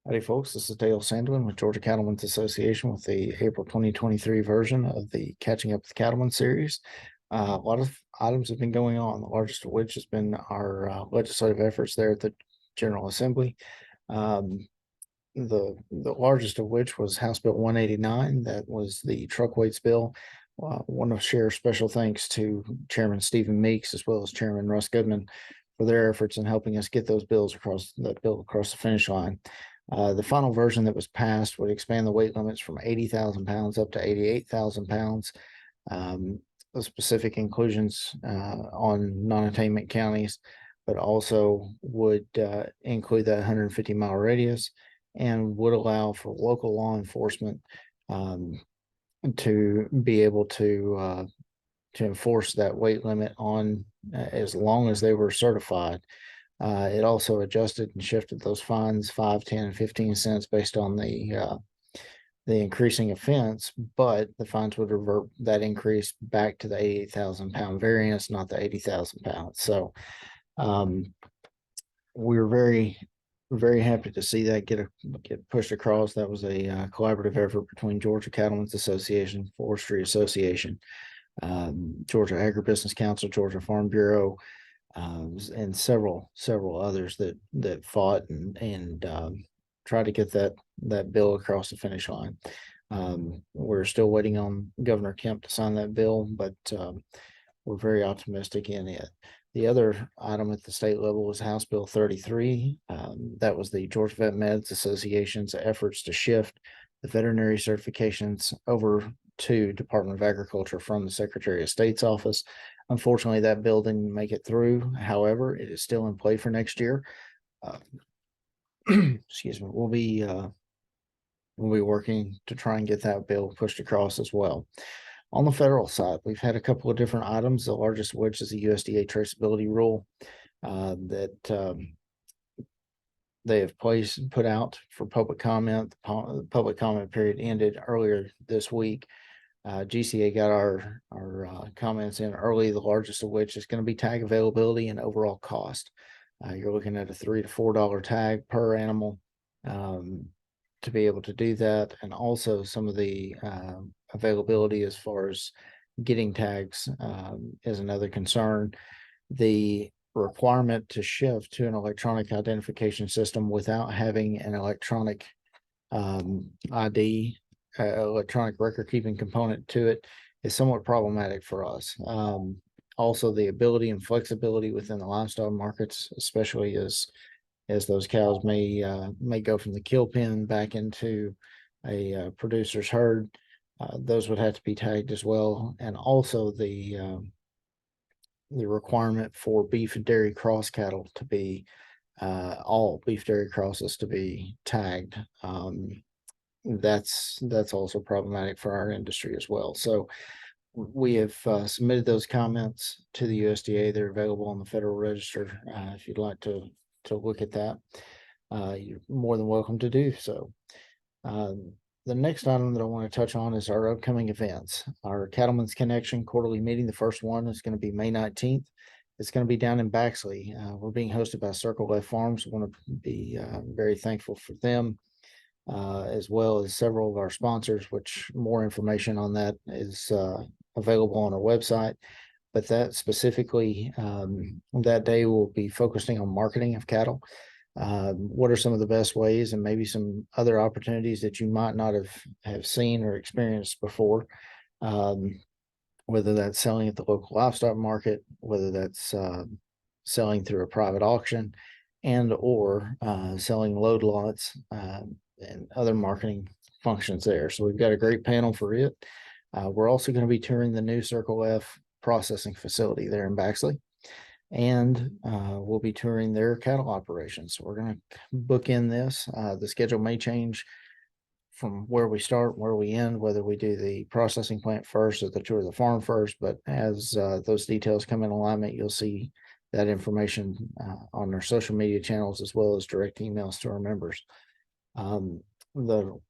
Howdy, folks. This is Dale Sandlin with Georgia Cattlemen's Association with the April 2023 version of the Catching Up with Cattlemen series. A lot of items have been going on, the largest of which has been our legislative efforts there at the General Assembly. The largest of which was House Bill 189. That was the truck weights bill. Want to share special thanks to Chairman Stephen Meeks as well as Chairman Russ Goodman for their efforts in helping us get those bills across the finish line. The final version that was passed would expand the weight limits from 80,000 pounds up to 88,000 pounds. The specific inclusions on non-attainment counties, but also would include that 150-mile radius and would allow for local law enforcement to be able to enforce that weight limit on as long as they were certified. It also adjusted and shifted those fines 5, 10, and 15 cents based on the increasing offense, but the fines would revert that increase back to the 88,000 pound variance, not the 80,000 pounds. So we were very, very happy to see that get pushed across. That was a collaborative effort between Georgia Cattlemen's Association, Forestry Association, Georgia Agribusiness Council, Georgia Farm Bureau, and several others that fought and tried to get that bill across the finish line. We're still waiting on Governor Kemp to sign that bill, but we're very optimistic in it. The other item at the state level was House Bill 33. That was the Georgia Vet Meds Association's efforts to shift the veterinary certifications over to Department of Agriculture from the Secretary of State's office. Unfortunately, that bill didn't make it through. However, it is still in play for next year. Excuse me. We'll be working to try and get that bill pushed across as well. On the federal side, we've had a couple of different items, the largest of which is the USDA traceability rule that they have put out for public comment. The public comment period ended earlier this week. GCA got our comments in early, the largest of which is going to be tag availability and overall cost. You're looking at a $3 to $4 tag per animal to be able to do that, and also some of the availability as far as getting tags is another concern. The requirement to shift to an electronic identification system without having an electronic ID, electronic record keeping component to it, is somewhat problematic for us. Also, the ability and flexibility within the livestock markets, especially as those cows may go from the kill pen back into a producer's herd, those would have to be tagged as well. And also the requirement for beef and dairy cross cattle to be all beef dairy crosses to be tagged. That's also problematic for our industry as well. So we have submitted those comments to the USDA. They're available on the Federal Register. If you'd like to look at that, you're more than welcome to do so. The next item that I want to touch on is our upcoming events. Our Cattlemen's Connection quarterly meeting, the first one is going to be May 19th. It's going to be down in Baxley. We're being hosted by Circle F Farms. I want to be very thankful for them, as well as several of our sponsors, which more information on that is available on our website. But that specifically, that day will be focusing on marketing of cattle. What are some of the best ways and maybe some other opportunities that you might not have seen or experienced before, whether that's selling at the local livestock market, whether that's selling through a private auction, and or selling load lots and other marketing functions there. So we've got a great panel for it. We're also going to be touring the new Circle F processing facility there in Baxley, and we'll be touring their cattle operations. So we're going to book in this. The schedule may change from where we start, where we end, whether we do the processing plant first or the tour of the farm first. But as those details come in alignment, you'll see that information on our social media channels, as well as direct emails to our members. The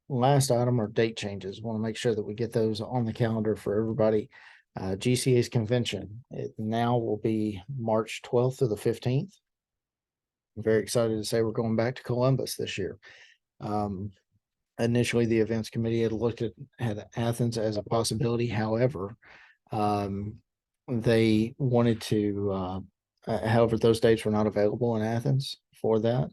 last item are date changes. We want to make sure that we get those on the calendar for everybody. GCA's convention, it now will be March 12th to the 15th. I'm very excited to say we're going back to Columbus this year. Initially, the events committee had looked at Athens as a possibility. However, they wanted to, however, those dates were not available in Athens for that.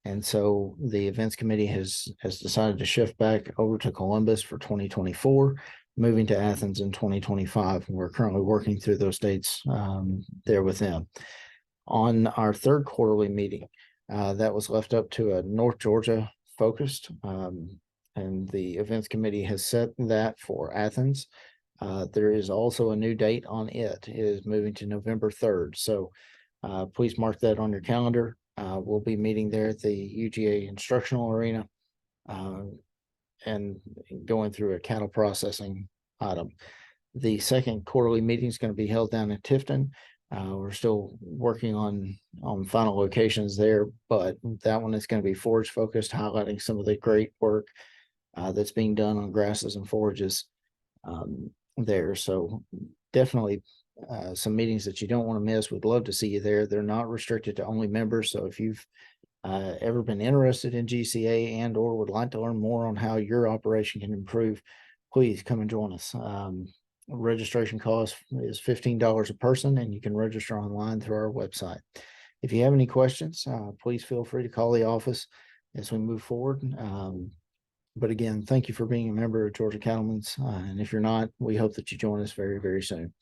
And so the events committee has decided to shift back over to Columbus for 2024, moving to Athens in 2025. And we're currently working through those dates there with them. On our third quarterly meeting, that was left up to a North Georgia focused, and the events committee has set that for Athens. There is also a new date on it. It is moving to November 3rd. So please mark that on your calendar. We'll be meeting there at the UGA Instructional Arena and going through a cattle processing item. The second quarterly meeting is going to be held down in Tifton. We're still working on final locations there, but that one is going to be forage focused, highlighting some of the great work that's being done on grasses and forages there. So definitely some meetings that you don't want to miss. We'd love to see you there. They're not restricted to only members. So if you've ever been interested in GCA and or would like to learn more on how your operation can improve, please come and join us. Registration cost is $15 a person, and you can register online through our website. If you have any questions, please feel free to call the office as we move forward. But again, thank you for being a member of Georgia Cattlemen's. And if you're not, we hope that you join us very, very soon.